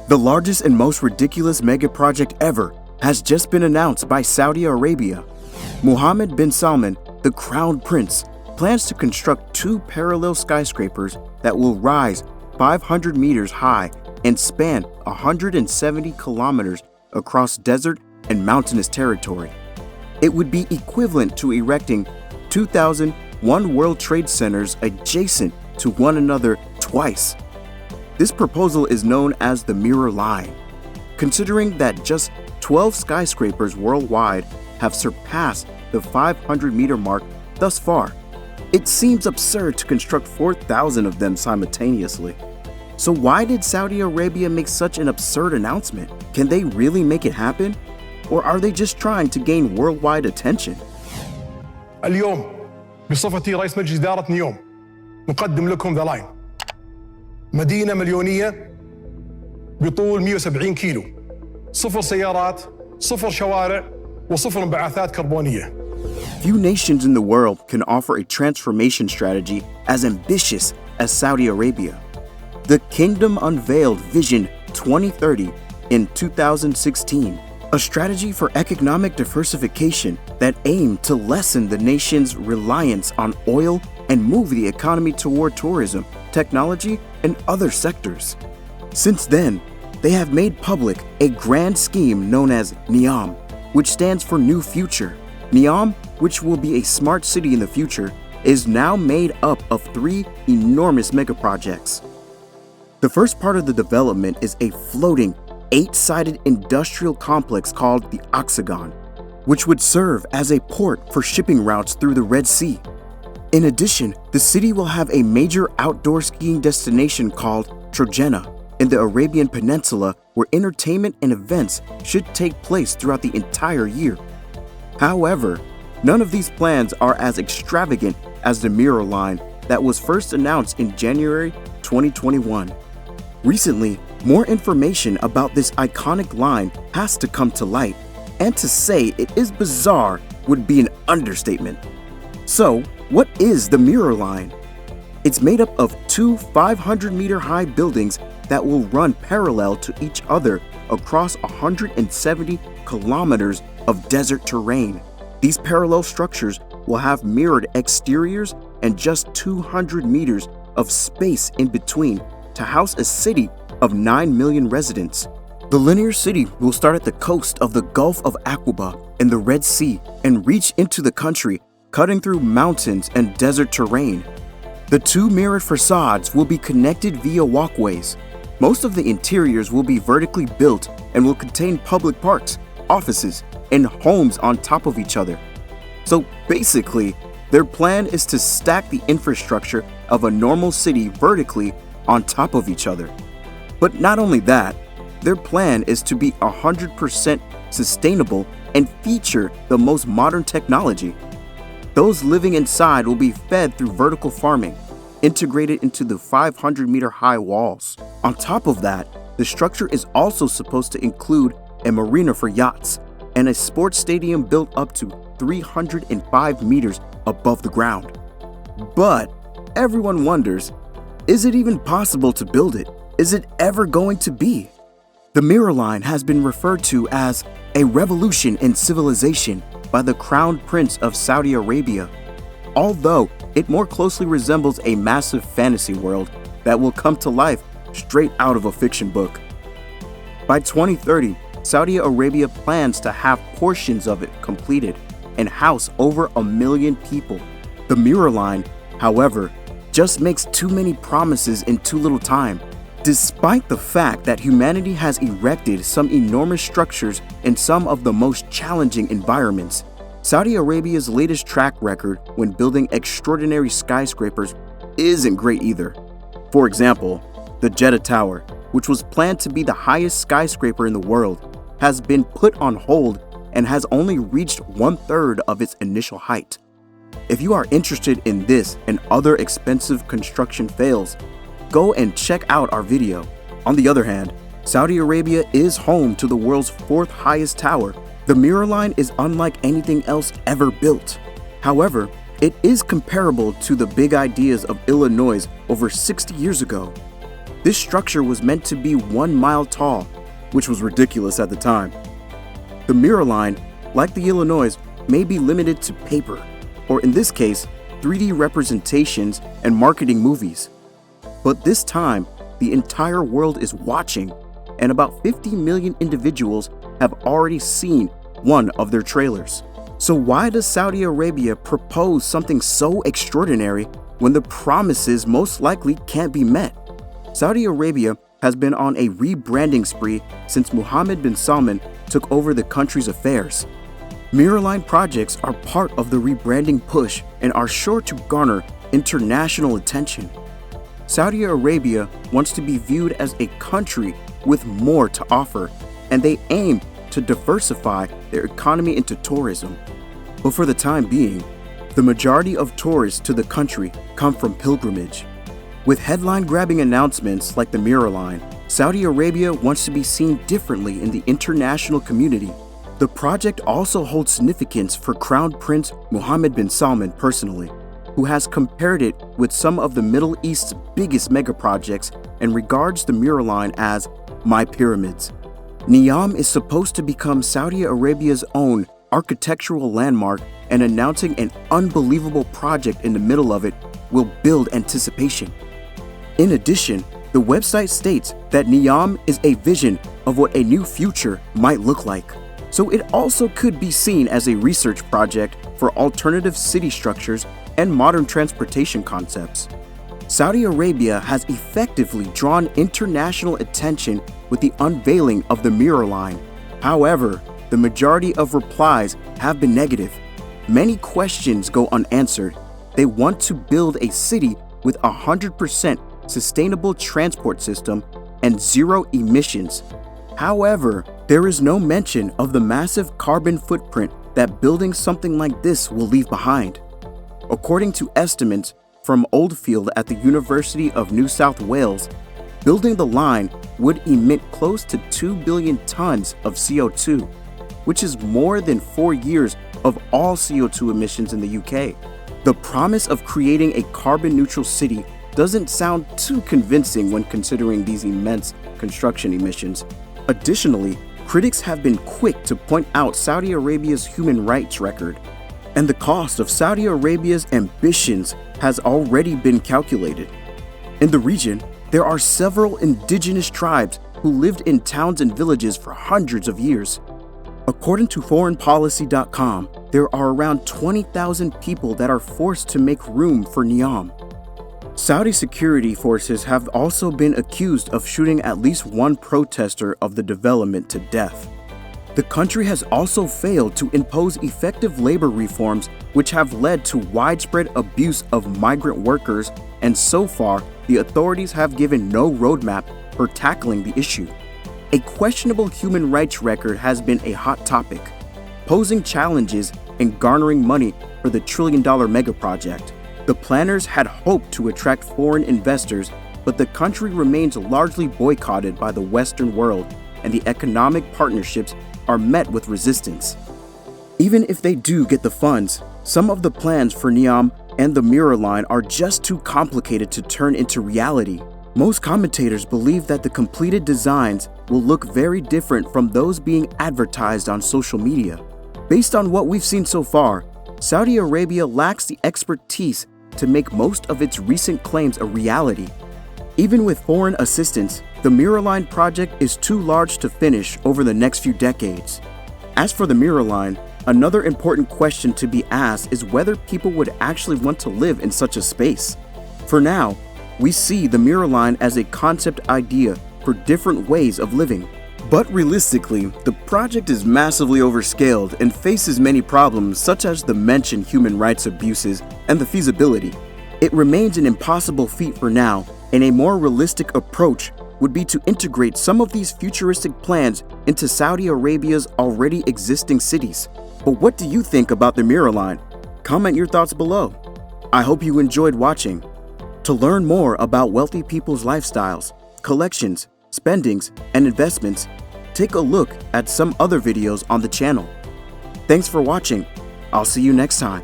The largest and most ridiculous megaproject ever has just been announced by Saudi Arabia. Mohammed bin Salman, the crown prince, plans to construct 2 parallel skyscrapers that will rise 500 meters high and span 170 kilometers across desert and mountainous territory. It would be equivalent to erecting 2,001 World Trade Centers adjacent to one another twice. This proposal is known as the Mirror Line. Considering that just 12 skyscrapers worldwide have surpassed the 500-meter mark thus far, it seems absurd to construct 4,000 of them simultaneously. So why did Saudi Arabia make such an absurd announcement? Can they really make it happen? Or are they just trying to gain worldwide attention? اليوم بصفتي رئيس مجلس إدارة نيوم نقدم لكم ذا لاين، مدينة مليونية بطول 170 كيلو، 0 سيارات، 0 شوارع، و0 انبعاثات كربونية. Few nations in the world can offer a transformation strategy as ambitious as Saudi Arabia. The kingdom unveiled Vision 2030 in 2016, a strategy for economic diversification that aimed to lessen the nation's reliance on oil and move the economy toward tourism, technology, and other sectors. Since then, they have made public a grand scheme known as Neom, which stands for New Future. Neom, which will be a smart city in the future, is now made up of 3 enormous megaprojects. The first part of the development is a floating, 8-sided industrial complex called the Octagon, which would serve as a port for shipping routes through the Red Sea. In addition, the city will have a major outdoor skiing destination called Trojena in the Arabian Peninsula, where entertainment and events should take place throughout the entire year. However, none of these plans are as extravagant as the Mirror Line that was first announced in January 2021. Recently, more information about this iconic line has to come to light, and to say it is bizarre would be an understatement. So, what is the Mirror Line? It's made up of 2 500-meter-high buildings that will run parallel to each other across 170 kilometers of desert terrain. These parallel structures will have mirrored exteriors and just 200 meters of space in between to house a city of 9 million residents. The linear city will start at the coast of the Gulf of Aqaba and the Red Sea and reach into the country, cutting through mountains and desert terrain. The 2 mirrored facades will be connected via walkways. Most of the interiors will be vertically built and will contain public parks, offices, and homes on top of each other. So basically, their plan is to stack the infrastructure of a normal city vertically on top of each other. But not only that, their plan is to be 100% sustainable and feature the most modern technology. Those living inside will be fed through vertical farming, integrated into the 500-meter-high walls. On top of that, the structure is also supposed to include a marina for yachts and a sports stadium built up to 305 meters above the ground. But everyone wonders, is it even possible to build it? Is it ever going to be? The Mirror Line has been referred to as a revolution in civilization by the Crown Prince of Saudi Arabia, although it more closely resembles a massive fantasy world that will come to life straight out of a fiction book. By 2030, Saudi Arabia plans to have portions of it completed and house over 1 million people. The Mirror Line, however, just makes too many promises in too little time. Despite the fact that humanity has erected some enormous structures in some of the most challenging environments, Saudi Arabia's latest track record when building extraordinary skyscrapers isn't great either. For example, the Jeddah Tower, which was planned to be the highest skyscraper in the world, has been put on hold and has only reached 1/3 of its initial height. If you are interested in this and other expensive construction fails, go and check out our video. On the other hand, Saudi Arabia is home to the world's 4th highest tower. The Mirror Line is unlike anything else ever built. However, it is comparable to the big ideas of Illinois over 60 years ago. This structure was meant to be 1 mile tall, which was ridiculous at the time. The mirror line, like the Illinois, may be limited to paper, or in this case, 3D representations and marketing movies. But this time, the entire world is watching, and about 50 million individuals have already seen one of their trailers. So why does Saudi Arabia propose something so extraordinary when the promises most likely can't be met? Saudi Arabia has been on a rebranding spree since Mohammed bin Salman took over the country's affairs. Mirror line projects are part of the rebranding push and are sure to garner international attention. Saudi Arabia wants to be viewed as a country with more to offer, and they aim to diversify their economy into tourism. But for the time being, the majority of tourists to the country come from pilgrimage. With headline-grabbing announcements like the Mirror Line, Saudi Arabia wants to be seen differently in the international community. The project also holds significance for Crown Prince Mohammed bin Salman personally, who has compared it with some of the Middle East's biggest megaprojects and regards the Mirror Line as "my pyramids." Neom is supposed to become Saudi Arabia's own architectural landmark, and announcing an unbelievable project in the middle of it will build anticipation. In addition, the website states that Neom is a vision of what a new future might look like. So it also could be seen as a research project for alternative city structures and modern transportation concepts. Saudi Arabia has effectively drawn international attention with the unveiling of the Mirror Line. However, the majority of replies have been negative. Many questions go unanswered. They want to build a city with 100% sustainable transport system and zero emissions. However, there is no mention of the massive carbon footprint that building something like this will leave behind. According to estimates from Oldfield at the University of New South Wales, building the line would emit close to 2 billion tons of CO2, which is more than 4 years of all CO2 emissions in the UK. The promise of creating a carbon-neutral city doesn't sound too convincing when considering these immense construction emissions. Additionally, critics have been quick to point out Saudi Arabia's human rights record, and the cost of Saudi Arabia's ambitions has already been calculated. In the region, there are several indigenous tribes who lived in towns and villages for hundreds of years. According to foreignpolicy.com, there are around 20,000 people that are forced to make room for Neom. Saudi security forces have also been accused of shooting at least one protester of the development to death. The country has also failed to impose effective labor reforms, which have led to widespread abuse of migrant workers, and so far, the authorities have given no roadmap for tackling the issue. A questionable human rights record has been a hot topic, posing challenges and garnering money for the trillion-dollar megaproject. The planners had hoped to attract foreign investors, but the country remains largely boycotted by the Western world, and the economic partnerships are met with resistance. Even if they do get the funds, some of the plans for Neom and the Mirror Line are just too complicated to turn into reality. Most commentators believe that the completed designs will look very different from those being advertised on social media. Based on what we've seen so far, Saudi Arabia lacks the expertise to make most of its recent claims a reality. Even with foreign assistance, the Mirror Line project is too large to finish over the next few decades. As for the Mirror Line, another important question to be asked is whether people would actually want to live in such a space. For now, we see the Mirror Line as a concept idea for different ways of living. But realistically, the project is massively overscaled and faces many problems such as the mentioned human rights abuses and the feasibility. It remains an impossible feat for now, and a more realistic approach would be to integrate some of these futuristic plans into Saudi Arabia's already existing cities. But what do you think about the Mirror Line? Comment your thoughts below. I hope you enjoyed watching. To learn more about wealthy people's lifestyles, collections, spendings, and investments, take a look at some other videos on the channel. Thanks for watching. I'll see you next time.